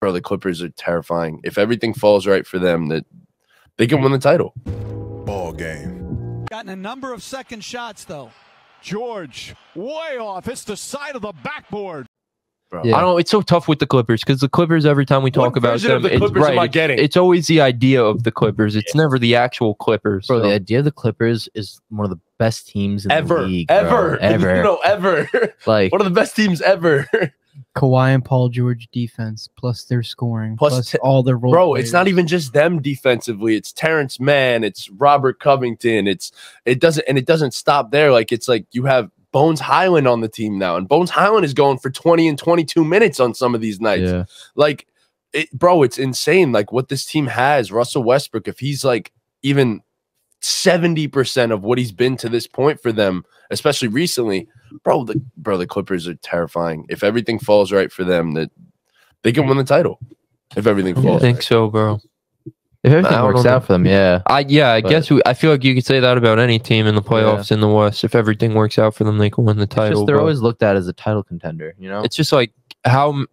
Bro, the Clippers are terrifying. If everything falls right for them, that they can win the title. Ball game. Gotten a number of second shots, though. George, way off. It's the side of the backboard. Bro. Yeah. I don't know. It's so tough with the Clippers because the Clippers, every time we talk about them, it's always the idea of the Clippers. It's never the actual Clippers. Bro, the idea of the Clippers is one of the best teams in the league. Ever. Ever. Ever. Like, one of the best teams ever. Kawhi and Paul George defense, plus their scoring, plus all their role Bro, players. It's not even just them defensively. It's Terrence Mann. It's Robert Covington. It doesn't stop there. Like, it's like you have Bones Highland on the team now, and Bones Highland is going for 20 and 22 minutes on some of these nights. Yeah. Like, bro, it's insane. Like what this team has. Russell Westbrook, if he's like even 70% of what he's been to this point for them, especially recently, the Clippers are terrifying. If everything falls right for them, that they can win the title. If everything falls, I think so, bro. If everything works out for them, yeah. I guess I feel like you could say that about any team in the playoffs in the West. If everything works out for them, they can win the title. They're always looked at as a title contender, you know? It's just like how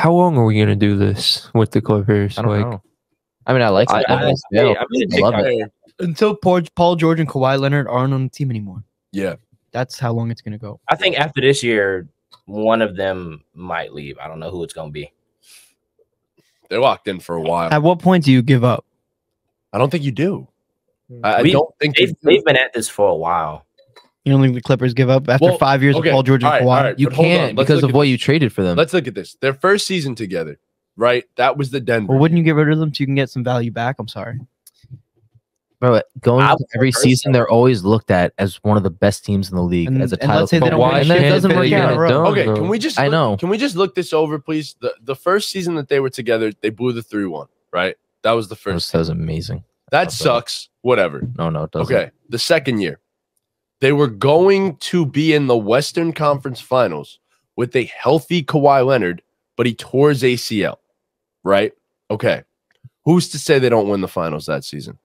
long are we gonna do this with the Clippers? I don't know. I mean, I like it. I love it. Until Paul George and Kawhi Leonard aren't on the team anymore. Yeah. That's how long it's going to go. I think after this year, one of them might leave. I don't know who it's going to be. They're locked in for a while. At what point do you give up? I don't think you do. I don't think they've been at this for a while. You don't think the Clippers give up after 5 years of Paul George and Kawhi? You can't because of what you traded for them. Let's look at this. Their first season together, right? That was the Denver. Well, wouldn't you get rid of them so you can get some value back? I'm sorry. Bro, going into every season, they're always looked at as one of the best teams in the league as a title. Let's say they don't win, and then it doesn't work out. Okay, can we just can we just look this over, please? The first season that they were together, they blew the 3-1, right? That was the first. That was amazing. That sucks. Whatever. No, it doesn't. Okay, the second year, they were going to be in the Western Conference Finals with a healthy Kawhi Leonard, but he tore his ACL, right? Okay, who's to say they don't win the finals that season?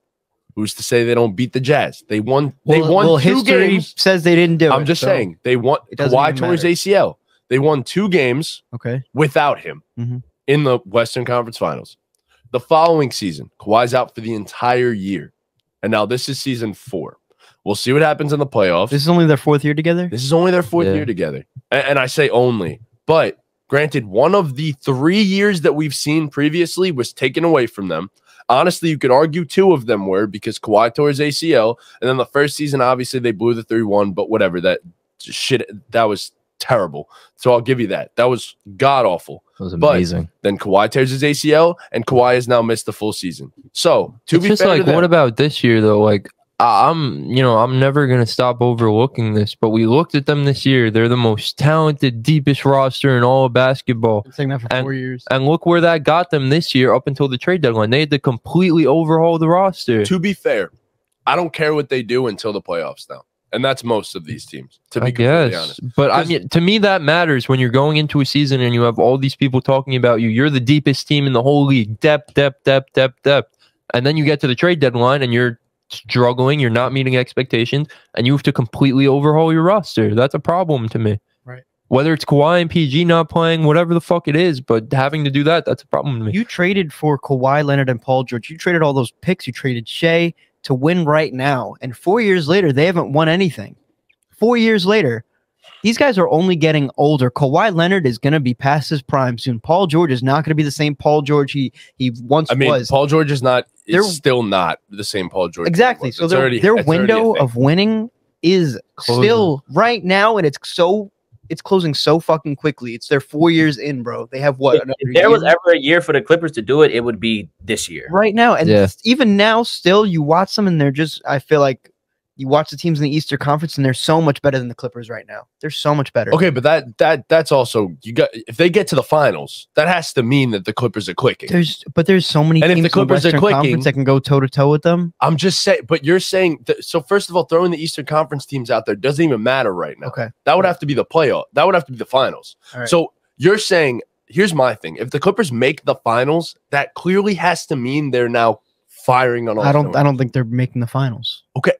Who's to say they don't beat the Jazz? They won. They won 2 history games. Says they didn't do it. I'm just saying they won. Kawhi tore his ACL. They won 2 games. Without him in the Western Conference Finals. The following season, Kawhi's out for the entire year, and now this is season 4. We'll see what happens in the playoffs. This is only their 4th year together. This is only their 4th year together, and I say only, but granted, one of the 3 years that we've seen previously was taken away from them. Honestly, you could argue 2 of them were because Kawhi tore his ACL, and then the first season, obviously, they blew the 3-1, but whatever. That was terrible. So I'll give you that. That was god-awful. It was amazing. But then Kawhi tears his ACL, and Kawhi has now missed the full season. So, to be just fair like, to them, what about this year, though? Like, I'm never going to stop overlooking this, but we looked at them this year. They're the most talented, deepest roster in all of basketball. Been saying that for 4 years. And look where that got them this year up until the trade deadline. They had to completely overhaul the roster. To be fair, I don't care what they do until the playoffs now. And that's most of these teams, to be completely honest. But I mean, to me, that matters when you're going into a season and you have all these people talking about you. You're the deepest team in the whole league. Depth. And then you get to the trade deadline and you're struggling, you're not meeting expectations, and you have to completely overhaul your roster. That's a problem to me. Right. Whether it's Kawhi and PG not playing, whatever the fuck it is, but having to do that's a problem to me. You traded for Kawhi Leonard and Paul George. You traded all those picks. You traded Shea to win right now. And 4 years later, they haven't won anything. 4 years later, these guys are only getting older. Kawhi Leonard is going to be past his prime soon. Paul George is not going to be the same Paul George he once was. Paul George is not. It's still not the same Paul George. Exactly. So their window of winning is still right now, and it's closing so fucking quickly. It's their 4 years in, bro. They have what? If there was ever a year for the Clippers to do it, it would be this year. Right now. And even now, still, you watch them, and they're just, I feel like, you watch the teams in the Eastern Conference, and they're so much better than the Clippers right now. They're so much better. Okay, but that's also if they get to the finals, that has to mean that the Clippers are clicking. There's so many teams if the Clippers in the Western are clicking, Conference that can go toe to toe with them. I'm just saying, but you're saying so. First of all, throwing the Eastern Conference teams out there doesn't even matter right now. Okay, that would have to be the playoff. That would have to be the finals. So you're saying, here's my thing: if the Clippers make the finals, that clearly has to mean they're now firing on all. I don't think they're making the finals. Okay.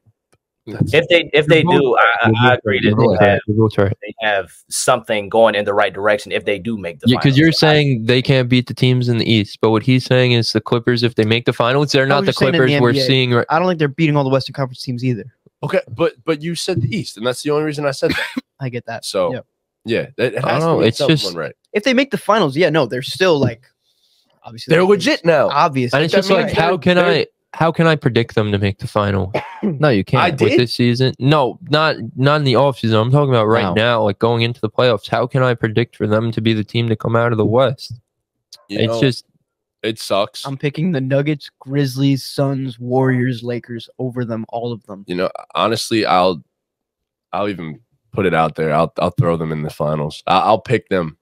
If they do, I agree that right. they have something going in the right direction if they do make the finals. Because you're saying they can't beat the teams in the East, but what he's saying is the Clippers, if they make the finals, they're not the Clippers we're seeing. I don't think they're beating all the Western Conference teams either. Okay, but you said the East, and that's the only reason I said that. I get that. So yeah, it has I don't know. It's just right. If they make the finals, they're still like obviously they're legit now. Obviously, and it's just like how can I predict them to make the final? No, you can't. I With did this season? No, not in the offseason. I'm talking about right now, like going into the playoffs. How can I predict for them to be the team to come out of the West? It sucks. I'm picking the Nuggets, Grizzlies, Suns, Warriors, Lakers over them, all of them. Honestly, I'll even put it out there. I'll throw them in the finals. I'll pick them.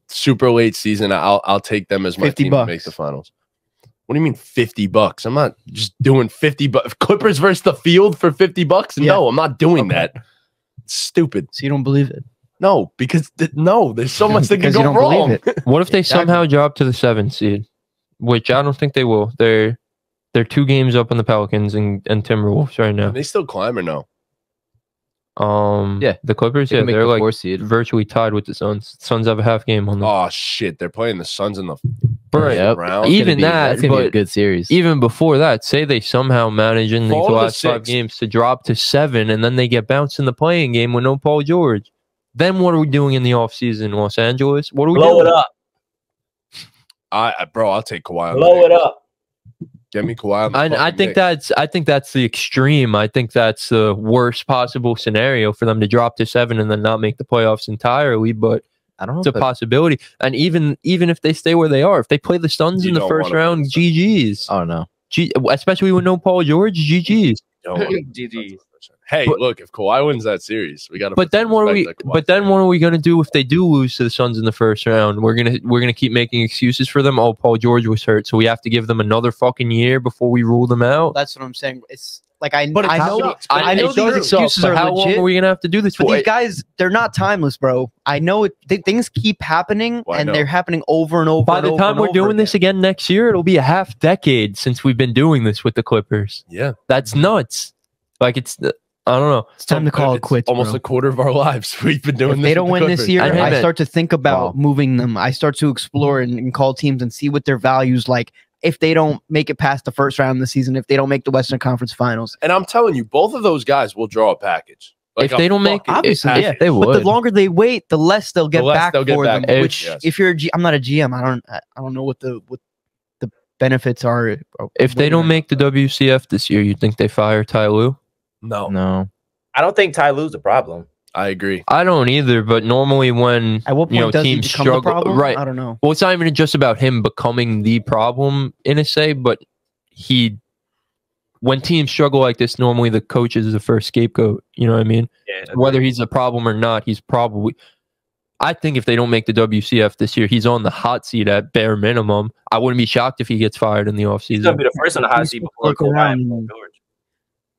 Super late season. I'll take them as my team to make the finals. What do you mean $50? I'm not just doing $50. Clippers versus the field for $50? No, I'm not doing that. It's stupid. So you don't believe it? No, because there's so much that can go wrong. What if they somehow drop to the 7th seed? Which I don't think they will. They're 2 games up on the Pelicans and Timberwolves right now. Can they still climb or no? Yeah, the Clippers. They're like 4th seed. virtually tied with the Suns. Suns have a half game on them. Oh shit, they're playing the Suns in the Even round. That's gonna be a good series. Even before that, say they somehow manage in these last 5 games to drop to 7, and then they get bounced in the playing game with no Paul George. Then what are we doing in the offseason in Los Angeles? What are we doing? Blow it up. I'll take Kawhi. Blow it up. Get me Kawhi. I think that's the extreme. I think that's the worst possible scenario for them to drop to 7 and then not make the playoffs entirely. But I don't know. It's a possibility. And even if they stay where they are, if they play the Suns in the first round, GG's. Oh no. Especially with no Paul George, GG's. GG's. Hey, look, if Kawhi wins that series, we got to. But then what are we gonna do if they do lose to the Suns in the first round? We're gonna keep making excuses for them. Oh, Paul George was hurt, so we have to give them another fucking year before we rule them out. That's what I'm saying. It's like I know these excuses are how legit. long are we gonna have to do this But for? these guys, they're not timeless, bro. I know things keep happening, and they're happening over and over. By the time we're doing this again next year, it'll be a half decade since we've been doing this with the Clippers. Yeah, that's nuts. Like I don't know. It's time to call it quits. Almost a quarter of our lives we've been doing. If they don't win this year, I start to think about Wow. moving them. I start to explore and call teams and see what their values like. If they don't make it past the first round of the season, if they don't make the Western Conference Finals, and I'm telling you, both of those guys will draw a package. Like if they don't make, obviously, yeah, they would. But the longer they wait, the less they'll get back for them. Which, yes. if you're I'm not a GM, I don't know what the benefits are. If they don't make the WCF this year, you think they fire Ty Lue? No. I don't think Ty Lue's the problem. I agree. I don't either. But normally when at what point does teams he become struggle, the problem? right? I don't know. Well, it's not even just about him becoming the problem in a say, but when teams struggle like this, normally the coach is the first scapegoat. You know what I mean? Yeah. So whether he's a problem or not, he's probably. I think if they don't make the WCF this year, he's on the hot seat at bare minimum. I wouldn't be shocked if he gets fired in the offseason. He's gonna be the first on the hot seat before Look Kawhi around. and Paul George.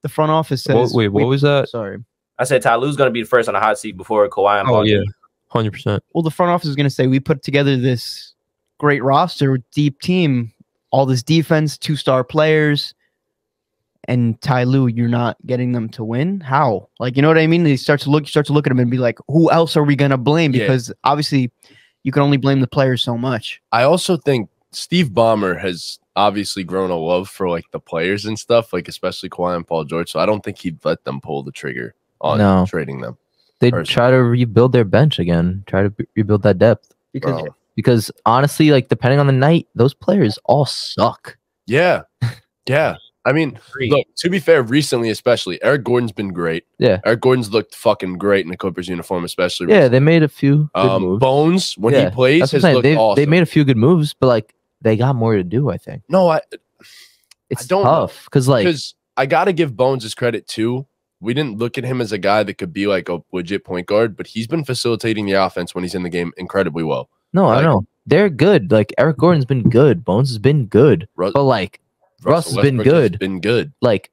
The front office says. Wait, what was that? Sorry. I said Ty Lue's gonna be the first on the hot seat before Kawhi and Paul George. 100%. Well, the front office is going to say we put together this great roster, deep team, all this defense, 2-star players, and Ty Lue, you're not getting them to win. How? Like, you know what I mean? They start to look at him and be like, who else are we going to blame? Because obviously, you can only blame the players so much. I also think Steve Ballmer has obviously grown a love for like the players and stuff, like especially Kawhi and Paul George. So I don't think he'd let them pull the trigger on trading them. They'd try to rebuild their bench again, try to rebuild that depth. Because honestly, like depending on the night, those players all suck. Yeah. Yeah. I mean, look, to be fair, recently, especially, Eric Gordon's been great. Yeah. Eric Gordon's looked fucking great in the Clippers uniform, especially. Yeah, they made a few good moves. Bones, when he plays, has looked awesome. They made a few good moves, but like they got more to do, I think. No, it's I don't tough because I got to give Bones his credit too. We didn't look at him as a guy that could be like a legit point guard, but he's been facilitating the offense when he's in the game incredibly well. No, I know. They're good. Like Eric Gordon's been good. Bones has been good. But like Russ has been good. Been good. Like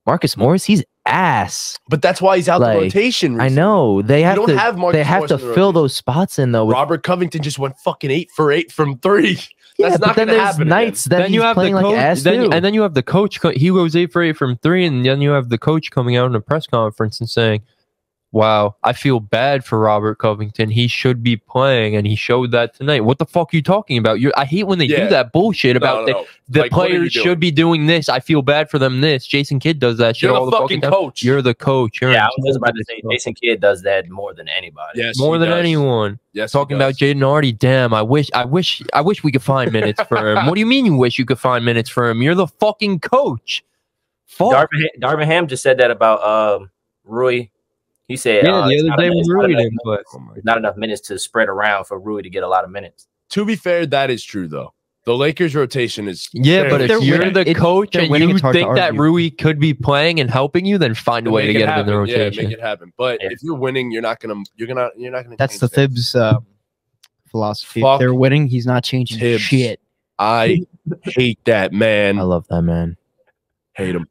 Marcus Morris, he's ass. But that's why he's out Like, the rotation. I Recently. know they have don't to. have Marcus they have Morris to in the fill rotation. those spots in though. With, Robert Covington just went fucking 8 for 8 from 3. yeah, That's but not then going to there's happen. nights Again. that Then he's you have the playing like coach, ass too. and then you have the coach. He goes 8 for 8 from 3, and then you have the coach coming out in a press conference and saying, "Wow, I feel bad for Robert Covington. He should be playing, and he showed that tonight." What the fuck are you talking about? I hate when they Yeah. do that bullshit about No. the Like, what are you players doing? should be doing this. I feel bad for them. This Jason Kidd does that shit You're all the the fucking time. coach. You're the coach. You're Yeah, I in was just about to say charge. Jason Kidd does that more than anybody. Yes, More he than does. anyone. Yes, he Talking about does. Jaden Hardy, damn, I wish we could find minutes for him. What do you mean you wish you could find minutes for him? You're the fucking coach. Fuck. Darvin Ham just said that about Rui. He said, Yeah, the it's other not day enough- when it's not Rui enough didn't play. minutes- there's not enough minutes to spread around for Rui to get a lot of minutes. To be fair, that is true though. The Lakers rotation is Yeah, but fairly if they're you're winning- the if coach they're and winning, you it's hard to think that argue. Rui could be playing and helping you, then find a way to Make it get him in the happen. Yeah, rotation. make it happen. But Yeah. if you're winning, you're not gonna. That's change the things. Thibs philosophy. Fuck If they're winning, he's not changing Tibbs. shit. I hate that man. I love that man. Hate him.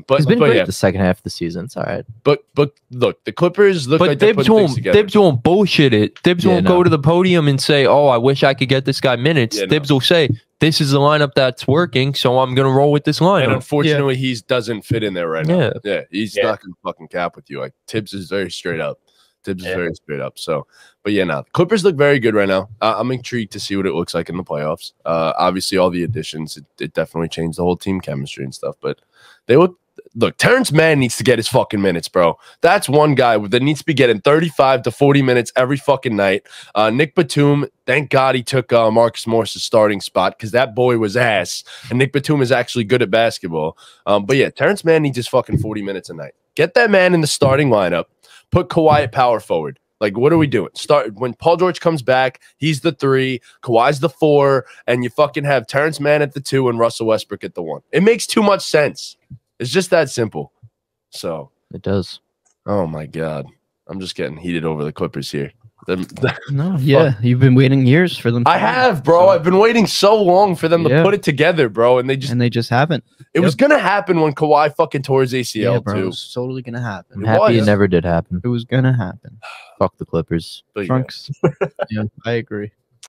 But He's been but great yeah. the second half of the season. It's all right. But look, the Clippers look But like they're Thibs putting things together. won't bullshit it. Thibs Yeah, won't no. go to the podium and say, "Oh, I wish I could get this guy minutes." Yeah, no. Thibs will say, "This is the lineup that's working, so I'm gonna roll with this And lineup." unfortunately, he doesn't fit in there right now. Yeah. Yeah, he's Yeah. not gonna fucking cap with you. Like Tibbs is very straight up. Tibbs is Yeah. very straight up. So, but yeah, no, Clippers look very good right now. I'm intrigued to see what it looks like in the playoffs. Obviously, all the additions, it definitely changed the whole team chemistry and stuff. But they look. Look, Terrence Mann needs to get his fucking minutes, bro. That's one guy that needs to be getting 35 to 40 minutes every fucking night. Nick Batum, thank God he took Marcus Morris' starting spot because that boy was ass. And Nick Batum is actually good at basketball. But yeah, Terrence Mann needs his fucking 40 minutes a night. Get that man in the starting lineup. Put Kawhi at power forward. Like, what are we doing? Start when Paul George comes back, he's the 3, Kawhi's the 4, and you fucking have Terrence Mann at the 2 and Russell Westbrook at the 1. It makes too much sense. It's just that simple. So, It does. oh my God. I'm just getting heated over the Clippers here. No, yeah, you've been waiting years for them. to I win. have, bro. I've been waiting so long for them to Yeah. put it together, bro. And they just haven't. it was gonna happen when Kawhi fucking tore his ACL Yeah, bro, it too. was totally gonna happen. I'm It happy was. it never did happen. It was gonna happen. Fuck the Clippers. But yeah. Trunks. Yeah, I agree.